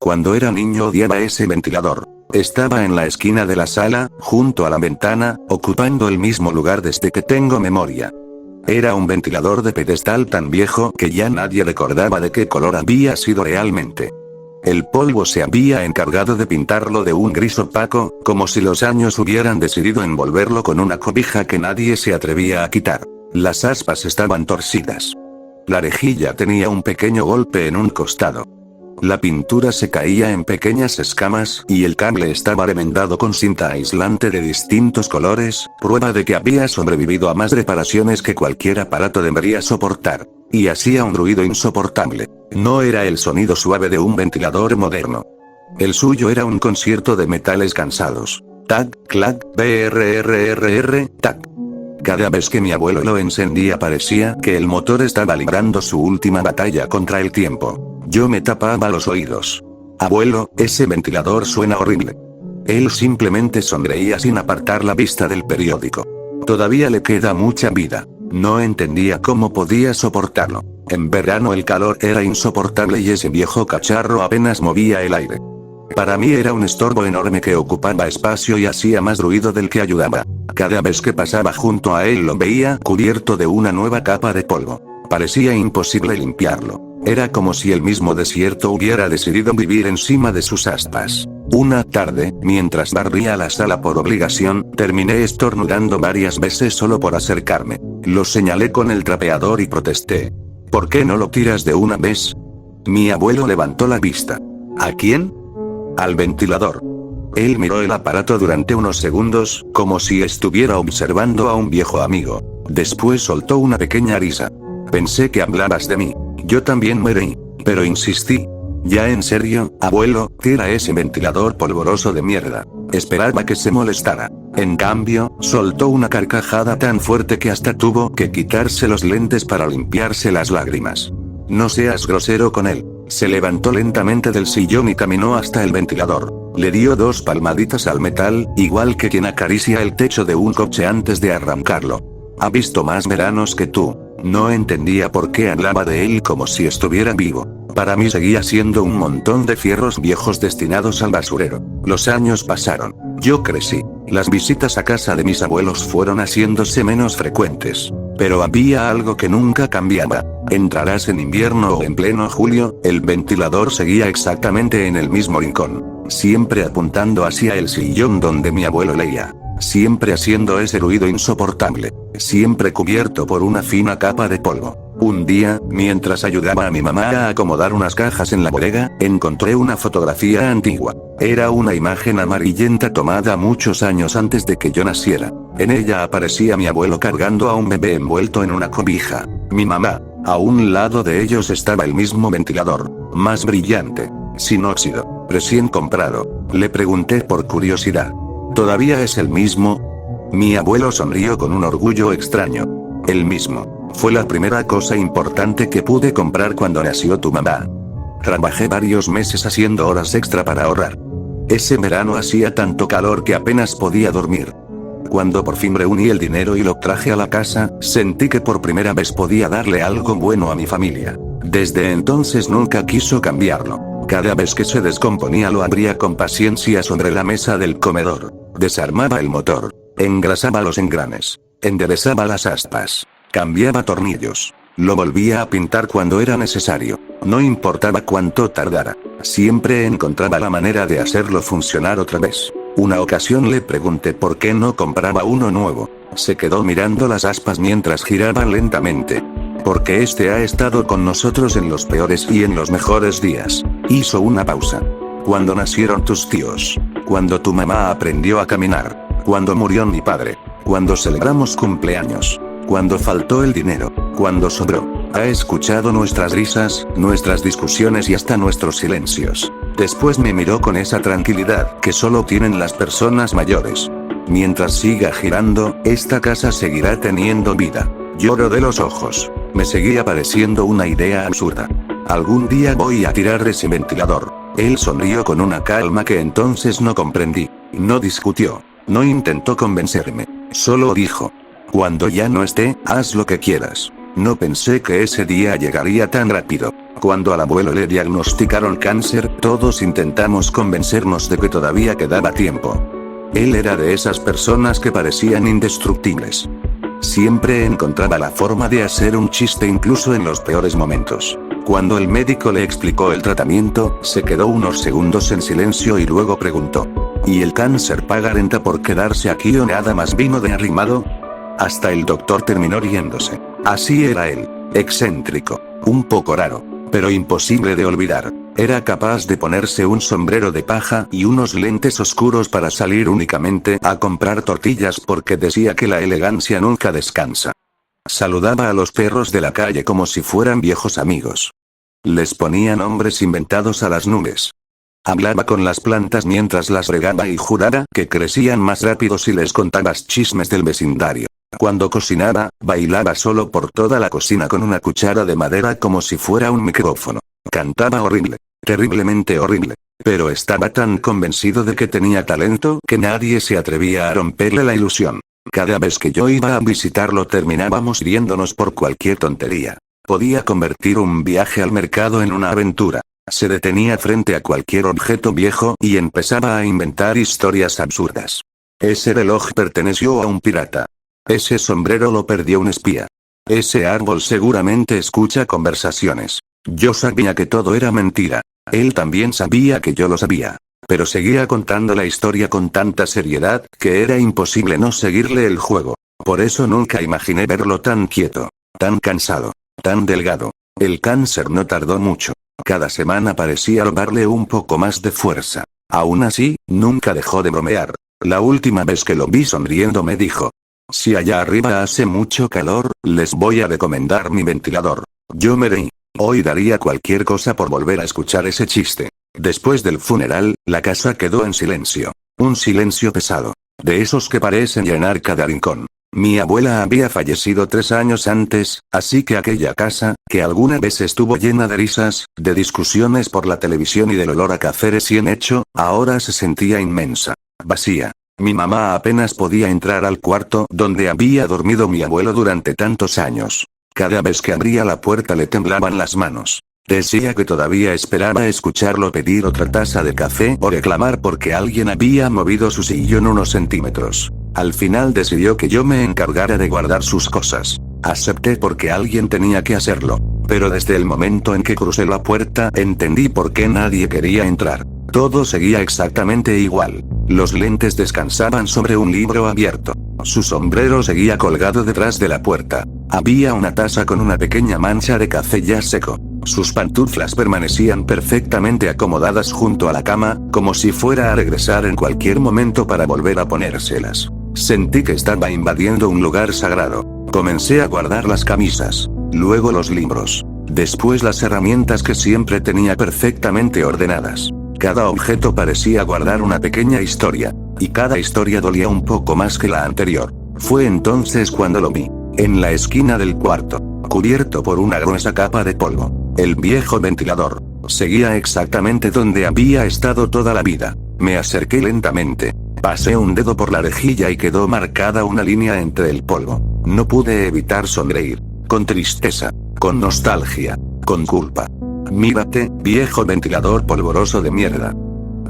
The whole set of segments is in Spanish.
Cuando era niño odiaba ese ventilador. Estaba en la esquina de la sala, junto a la ventana, ocupando el mismo lugar desde que tengo memoria. Era un ventilador de pedestal tan viejo que ya nadie recordaba de qué color había sido realmente. El polvo se había encargado de pintarlo de un gris opaco, como si los años hubieran decidido envolverlo con una cobija que nadie se atrevía a quitar. Las aspas estaban torcidas. La rejilla tenía un pequeño golpe en un costado. La pintura se caía en pequeñas escamas y el cable estaba remendado con cinta aislante de distintos colores, prueba de que había sobrevivido a más reparaciones que cualquier aparato debería soportar. Y hacía un ruido insoportable. No era el sonido suave de un ventilador moderno. El suyo era un concierto de metales cansados. Tac, clac, brrrrr, tac. Cada vez que mi abuelo lo encendía parecía que el motor estaba librando su última batalla contra el tiempo. Yo me tapaba los oídos. Abuelo, ese ventilador suena horrible. Él simplemente sonreía sin apartar la vista del periódico. Todavía le queda mucha vida. No entendía cómo podía soportarlo. En verano el calor era insoportable y ese viejo cacharro apenas movía el aire. Para mí era un estorbo enorme que ocupaba espacio y hacía más ruido del que ayudaba. Cada vez que pasaba junto a él lo veía cubierto de una nueva capa de polvo. Parecía imposible limpiarlo. Era como si el mismo desierto hubiera decidido vivir encima de sus aspas. Una tarde, mientras barría la sala por obligación, terminé estornudando varias veces solo por acercarme. Lo señalé con el trapeador y protesté. ¿Por qué no lo tiras de una vez? Mi abuelo levantó la vista. ¿A quién? Al ventilador. Él miró el aparato durante unos segundos, como si estuviera observando a un viejo amigo. Después soltó una pequeña risa. Pensé que hablabas de mí. Yo también me reí, pero insistí. Ya en serio, abuelo, tira ese ventilador polvoroso de mierda. Esperaba que se molestara. En cambio, soltó una carcajada tan fuerte que hasta tuvo que quitarse los lentes para limpiarse las lágrimas. No seas grosero con él. Se levantó lentamente del sillón y caminó hasta el ventilador. Le dio 2 palmaditas al metal, igual que quien acaricia el techo de un coche antes de arrancarlo. Ha visto más veranos que tú. No entendía por qué hablaba de él como si estuviera vivo. Para mí seguía siendo un montón de fierros viejos destinados al basurero. Los años pasaron. Yo crecí. Las visitas a casa de mis abuelos fueron haciéndose menos frecuentes. Pero había algo que nunca cambiaba. Entrarás en invierno o en pleno julio, el ventilador seguía exactamente en el mismo rincón. Siempre apuntando hacia el sillón donde mi abuelo leía. Siempre haciendo ese ruido insoportable. Siempre cubierto por una fina capa de polvo. Un día, mientras ayudaba a mi mamá a acomodar unas cajas en la bodega, encontré una fotografía antigua. Era una imagen amarillenta tomada muchos años antes de que yo naciera. En ella aparecía mi abuelo cargando a un bebé envuelto en una cobija. Mi mamá. A un lado de ellos estaba el mismo ventilador. Más brillante. Sin óxido. Recién comprado. Le pregunté por curiosidad. ¿Todavía es el mismo? Mi abuelo sonrió con un orgullo extraño. El mismo. Fue la primera cosa importante que pude comprar cuando nació tu mamá. Trabajé varios meses haciendo horas extra para ahorrar. Ese verano hacía tanto calor que apenas podía dormir. Cuando por fin reuní el dinero y lo traje a la casa, sentí que por primera vez podía darle algo bueno a mi familia. Desde entonces nunca quiso cambiarlo. Cada vez que se descomponía lo abría con paciencia sobre la mesa del comedor. Desarmaba el motor. Engrasaba los engranes. Enderezaba las aspas. Cambiaba tornillos. Lo volvía a pintar cuando era necesario. No importaba cuánto tardara. Siempre encontraba la manera de hacerlo funcionar otra vez. Una ocasión le pregunté por qué no compraba uno nuevo. Se quedó mirando las aspas mientras giraban lentamente. Porque este ha estado con nosotros en los peores y en los mejores días. Hizo una pausa. Cuando nacieron tus tíos. Cuando tu mamá aprendió a caminar. Cuando murió mi padre. Cuando celebramos cumpleaños. Cuando faltó el dinero. Cuando sobró. Ha escuchado nuestras risas, nuestras discusiones y hasta nuestros silencios. Después me miró con esa tranquilidad que solo tienen las personas mayores. Mientras siga girando, esta casa seguirá teniendo vida. Lloro de los ojos. Me seguía pareciendo una idea absurda. Algún día voy a tirar ese ventilador. Él sonrió con una calma que entonces no comprendí. No discutió. No intentó convencerme. Solo dijo. Cuando ya no esté, haz lo que quieras. No pensé que ese día llegaría tan rápido. Cuando al abuelo le diagnosticaron cáncer, todos intentamos convencernos de que todavía quedaba tiempo. Él era de esas personas que parecían indestructibles. Siempre encontraba la forma de hacer un chiste incluso en los peores momentos. Cuando el médico le explicó el tratamiento, se quedó unos segundos en silencio y luego preguntó: ¿y el cáncer paga renta por quedarse aquí o nada más vino de arrimado? Hasta el doctor terminó riéndose. Así era él, excéntrico, un poco raro, pero imposible de olvidar. Era capaz de ponerse un sombrero de paja y unos lentes oscuros para salir únicamente a comprar tortillas porque decía que la elegancia nunca descansa. Saludaba a los perros de la calle como si fueran viejos amigos. Les ponía nombres inventados a las nubes. Hablaba con las plantas mientras las regaba y juraba que crecían más rápido si les contabas chismes del vecindario. Cuando cocinaba, bailaba solo por toda la cocina con una cuchara de madera como si fuera un micrófono. Cantaba horrible, terriblemente horrible, pero estaba tan convencido de que tenía talento que nadie se atrevía a romperle la ilusión. Cada vez que yo iba a visitarlo terminábamos riéndonos por cualquier tontería. Podía convertir un viaje al mercado en una aventura. Se detenía frente a cualquier objeto viejo y empezaba a inventar historias absurdas. Ese reloj perteneció a un pirata. Ese sombrero lo perdió un espía. Ese árbol seguramente escucha conversaciones. Yo sabía que todo era mentira. Él también sabía que yo lo sabía. Pero seguía contando la historia con tanta seriedad que era imposible no seguirle el juego. Por eso nunca imaginé verlo tan quieto, tan cansado, tan delgado. El cáncer no tardó mucho. Cada semana parecía robarle un poco más de fuerza. Aún así, nunca dejó de bromear. La última vez que lo vi sonriendo me dijo: si allá arriba hace mucho calor, les voy a recomendar mi ventilador. Yo me reí. Hoy daría cualquier cosa por volver a escuchar ese chiste. Después del funeral, la casa quedó en silencio. Un silencio pesado. De esos que parecen llenar cada rincón. Mi abuela había fallecido 3 años antes, así que aquella casa, que alguna vez estuvo llena de risas, de discusiones por la televisión y del olor a café recién hecho, ahora se sentía inmensa. Vacía. Mi mamá apenas podía entrar al cuarto donde había dormido mi abuelo durante tantos años. Cada vez que abría la puerta le temblaban las manos. Decía que todavía esperaba escucharlo pedir otra taza de café o reclamar porque alguien había movido su sillón unos centímetros. Al final decidió que yo me encargara de guardar sus cosas. Acepté porque alguien tenía que hacerlo. Pero desde el momento en que crucé la puerta entendí por qué nadie quería entrar. Todo seguía exactamente igual. Los lentes descansaban sobre un libro abierto. Su sombrero seguía colgado detrás de la puerta. Había una taza con una pequeña mancha de café ya seco. Sus pantuflas permanecían perfectamente acomodadas junto a la cama, como si fuera a regresar en cualquier momento para volver a ponérselas. Sentí que estaba invadiendo un lugar sagrado. Comencé a guardar las camisas, luego los libros, después las herramientas que siempre tenía perfectamente ordenadas. Cada objeto parecía guardar una pequeña historia, y cada historia dolía un poco más que la anterior. Fue entonces cuando lo vi, en la esquina del cuarto, cubierto por una gruesa capa de polvo. El viejo ventilador seguía exactamente donde había estado toda la vida. Me acerqué lentamente. Pasé un dedo por la rejilla y quedó marcada una línea entre el polvo. No pude evitar sonreír. Con tristeza. Con nostalgia. Con culpa. Mírate, viejo ventilador polvoroso de mierda.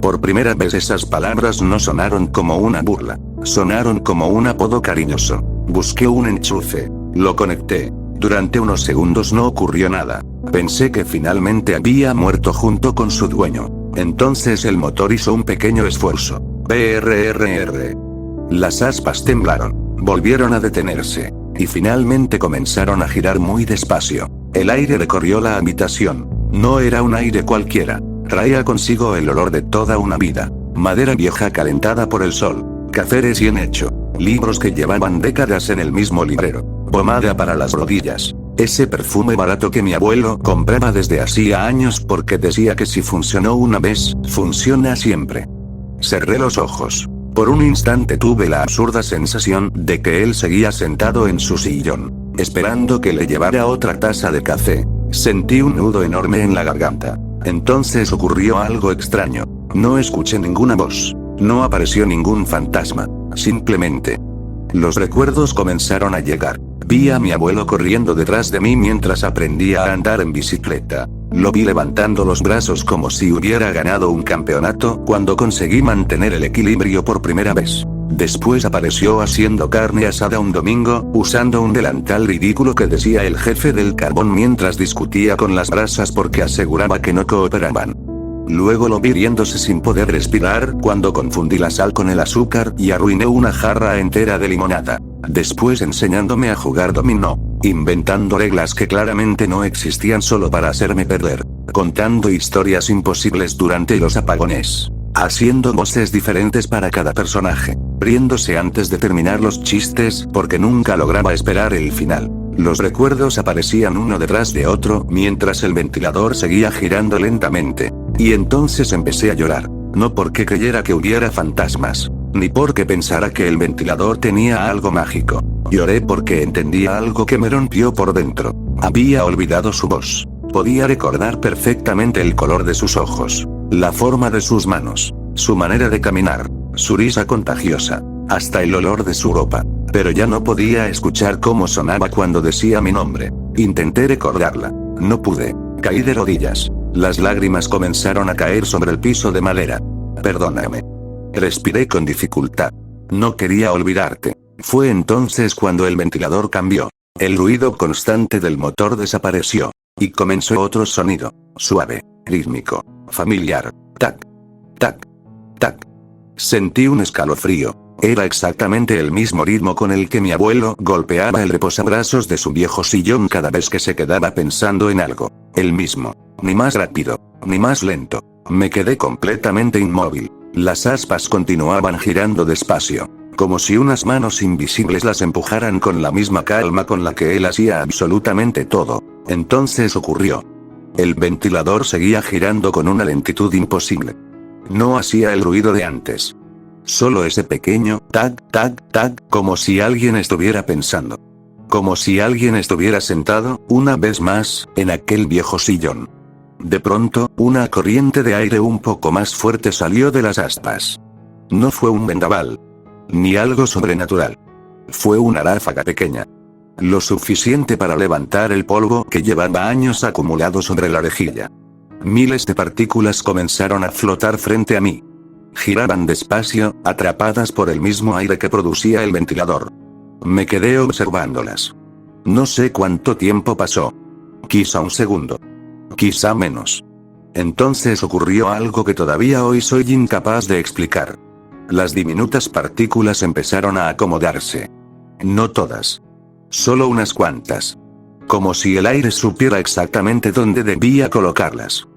Por primera vez esas palabras no sonaron como una burla. Sonaron como un apodo cariñoso. Busqué un enchufe. Lo conecté. Durante unos segundos no ocurrió nada. Pensé que finalmente había muerto junto con su dueño. Entonces el motor hizo un pequeño esfuerzo. Brrr. Las aspas temblaron. Volvieron a detenerse. Y finalmente comenzaron a girar muy despacio. El aire recorrió la habitación. No era un aire cualquiera. Traía consigo el olor de toda una vida. Madera vieja calentada por el sol. Café recién hecho. Libros que llevaban décadas en el mismo librero. Pomada para las rodillas. Ese perfume barato que mi abuelo compraba desde hacía años porque decía que si funcionó una vez, funciona siempre. Cerré los ojos. Por un instante tuve la absurda sensación de que él seguía sentado en su sillón, esperando que le llevara otra taza de café. Sentí un nudo enorme en la garganta. Entonces ocurrió algo extraño. No escuché ninguna voz. No apareció ningún fantasma. Simplemente. Los recuerdos comenzaron a llegar. Vi a mi abuelo corriendo detrás de mí mientras aprendía a andar en bicicleta. Lo vi levantando los brazos como si hubiera ganado un campeonato cuando conseguí mantener el equilibrio por primera vez. Después apareció haciendo carne asada un domingo, usando un delantal ridículo que decía el jefe del carbón mientras discutía con las brasas porque aseguraba que no cooperaban. Luego lo vi riéndose sin poder respirar cuando confundí la sal con el azúcar y arruiné una jarra entera de limonada. Después enseñándome a jugar dominó, inventando reglas que claramente no existían solo para hacerme perder, contando historias imposibles durante los apagones, haciendo voces diferentes para cada personaje, riéndose antes de terminar los chistes porque nunca lograba esperar el final. Los recuerdos aparecían uno detrás de otro mientras el ventilador seguía girando lentamente. Y entonces empecé a llorar. No porque creyera que hubiera fantasmas, ni porque pensara que el ventilador tenía algo mágico. Lloré porque entendía algo que me rompió por dentro. Había olvidado su voz. Podía recordar perfectamente el color de sus ojos, la forma de sus manos, su manera de caminar, su risa contagiosa, hasta el olor de su ropa. Pero ya no podía escuchar cómo sonaba cuando decía mi nombre. Intenté recordarla. No pude. Caí de rodillas. Las lágrimas comenzaron a caer sobre el piso de madera. Perdóname. Respiré con dificultad. No quería olvidarte. Fue entonces cuando el ventilador cambió. El ruido constante del motor desapareció. Y comenzó otro sonido. Suave, rítmico, familiar. Tac. Tac. Tac. Sentí un escalofrío. Era exactamente el mismo ritmo con el que mi abuelo golpeaba el reposabrazos de su viejo sillón cada vez que se quedaba pensando en algo. El mismo. Ni más rápido, ni más lento. Me quedé completamente inmóvil. Las aspas continuaban girando despacio, como si unas manos invisibles las empujaran con la misma calma con la que él hacía absolutamente todo. Entonces ocurrió. El ventilador seguía girando con una lentitud imposible. No hacía el ruido de antes. Solo ese pequeño tac, tac, tac, como si alguien estuviera pensando. Como si alguien estuviera sentado, una vez más, en aquel viejo sillón. De pronto, una corriente de aire un poco más fuerte salió de las aspas. No fue un vendaval. Ni algo sobrenatural. Fue una ráfaga pequeña. Lo suficiente para levantar el polvo que llevaba años acumulado sobre la rejilla. Miles de partículas comenzaron a flotar frente a mí. Giraban despacio, atrapadas por el mismo aire que producía el ventilador. Me quedé observándolas. No sé cuánto tiempo pasó. Quizá un segundo. Quizá menos. Entonces ocurrió algo que todavía hoy soy incapaz de explicar. Las diminutas partículas empezaron a acomodarse. No todas. Solo unas cuantas. Como si el aire supiera exactamente dónde debía colocarlas.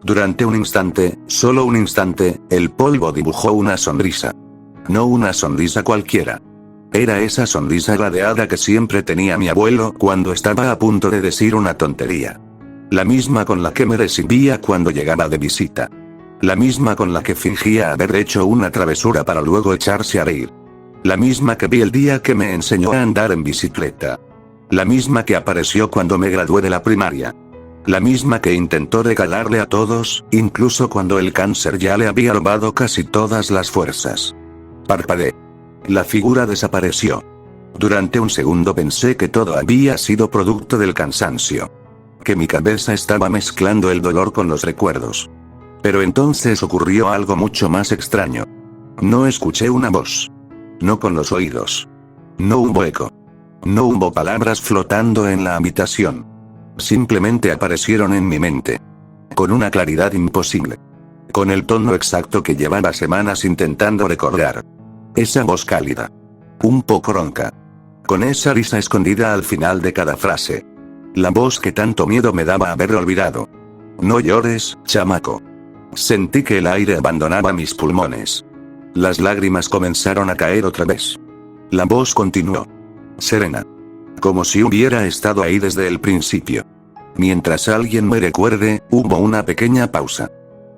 Durante un instante, solo un instante, el polvo dibujó una sonrisa. No una sonrisa cualquiera. Era esa sonrisa radiada que siempre tenía mi abuelo cuando estaba a punto de decir una tontería. La misma con la que me recibía cuando llegaba de visita. La misma con la que fingía haber hecho una travesura para luego echarse a reír. La misma que vi el día que me enseñó a andar en bicicleta. La misma que apareció cuando me gradué de la primaria. La misma que intentó regalarle a todos, incluso cuando el cáncer ya le había robado casi todas las fuerzas. Parpadeé. La figura desapareció. Durante un segundo pensé que todo había sido producto del cansancio. Que mi cabeza estaba mezclando el dolor con los recuerdos. Pero entonces ocurrió algo mucho más extraño. No escuché una voz. No con los oídos. No hubo eco. No hubo palabras flotando en la habitación. Simplemente aparecieron en mi mente. Con una claridad imposible. Con el tono exacto que llevaba semanas intentando recordar. Esa voz cálida. Un poco ronca. Con esa risa escondida al final de cada frase. La voz que tanto miedo me daba haber olvidado. No llores, chamaco. Sentí que el aire abandonaba mis pulmones. Las lágrimas comenzaron a caer otra vez. La voz continuó. Serena. Como si hubiera estado ahí desde el principio. Mientras alguien me recuerde, hubo una pequeña pausa.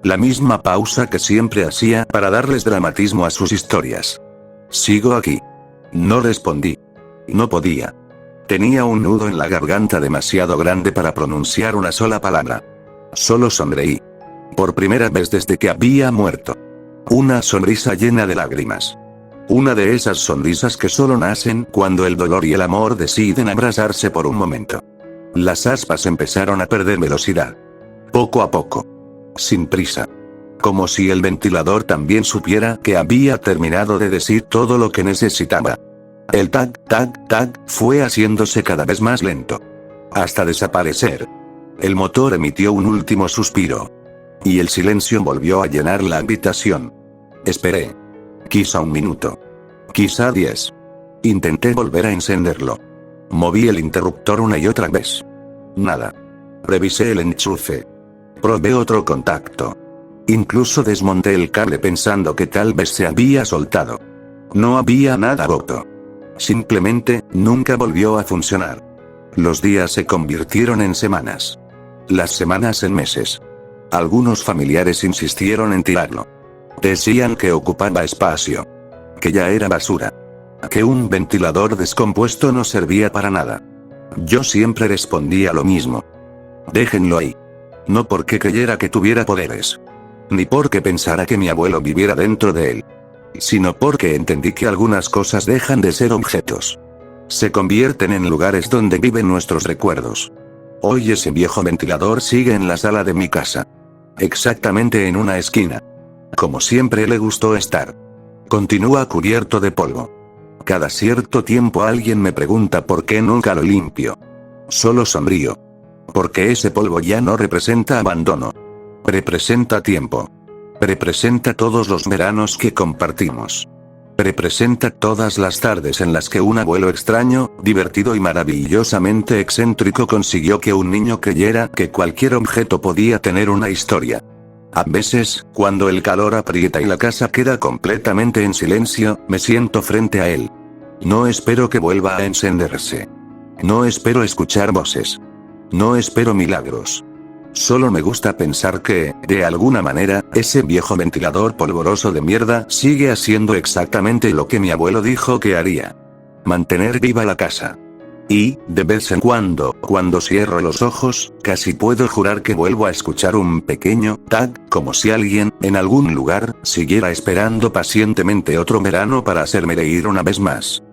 La misma pausa que siempre hacía para darles dramatismo a sus historias. Sigo aquí. No respondí. No podía. Tenía un nudo en la garganta demasiado grande para pronunciar una sola palabra. Solo sonreí. Por primera vez desde que había muerto. Una sonrisa llena de lágrimas. Una de esas sonrisas que solo nacen cuando el dolor y el amor deciden abrazarse por un momento. Las aspas empezaron a perder velocidad. Poco a poco. Sin prisa. Como si el ventilador también supiera que había terminado de decir todo lo que necesitaba. El tac, tac, tac, fue haciéndose cada vez más lento. Hasta desaparecer. El motor emitió un último suspiro. Y el silencio volvió a llenar la habitación. Esperé. Quizá un minuto. Quizá 10. Intenté volver a encenderlo. Moví el interruptor una y otra vez. Nada. Revisé el enchufe. Probé otro contacto. Incluso desmonté el cable pensando que tal vez se había soltado. No había nada roto. Simplemente, nunca volvió a funcionar. Los días se convirtieron en semanas. Las semanas en meses. Algunos familiares insistieron en tirarlo. Decían que ocupaba espacio. Que ya era basura. Que un ventilador descompuesto no servía para nada. Yo siempre respondía lo mismo. Déjenlo ahí. No porque creyera que tuviera poderes. Ni porque pensara que mi abuelo viviera dentro de él. Sino porque entendí que algunas cosas dejan de ser objetos. Se convierten en lugares donde viven nuestros recuerdos. Hoy ese viejo ventilador sigue en la sala de mi casa. Exactamente en una esquina. Como siempre le gustó estar. Continúa cubierto de polvo. Cada cierto tiempo alguien me pregunta por qué nunca lo limpio. Solo sonrío. Porque ese polvo ya no representa abandono. Representa tiempo. Representa todos los veranos que compartimos. Representa todas las tardes en las que un abuelo extraño, divertido y maravillosamente excéntrico consiguió que un niño creyera que cualquier objeto podía tener una historia. A veces, cuando el calor aprieta y la casa queda completamente en silencio, me siento frente a él. No espero que vuelva a encenderse. No espero escuchar voces. No espero milagros. Solo me gusta pensar que, de alguna manera, ese viejo ventilador polvoroso de mierda sigue haciendo exactamente lo que mi abuelo dijo que haría. Mantener viva la casa. Y, de vez en cuando cierro los ojos, casi puedo jurar que vuelvo a escuchar un pequeño tac, como si alguien, en algún lugar, siguiera esperando pacientemente otro verano para hacerme reír una vez más.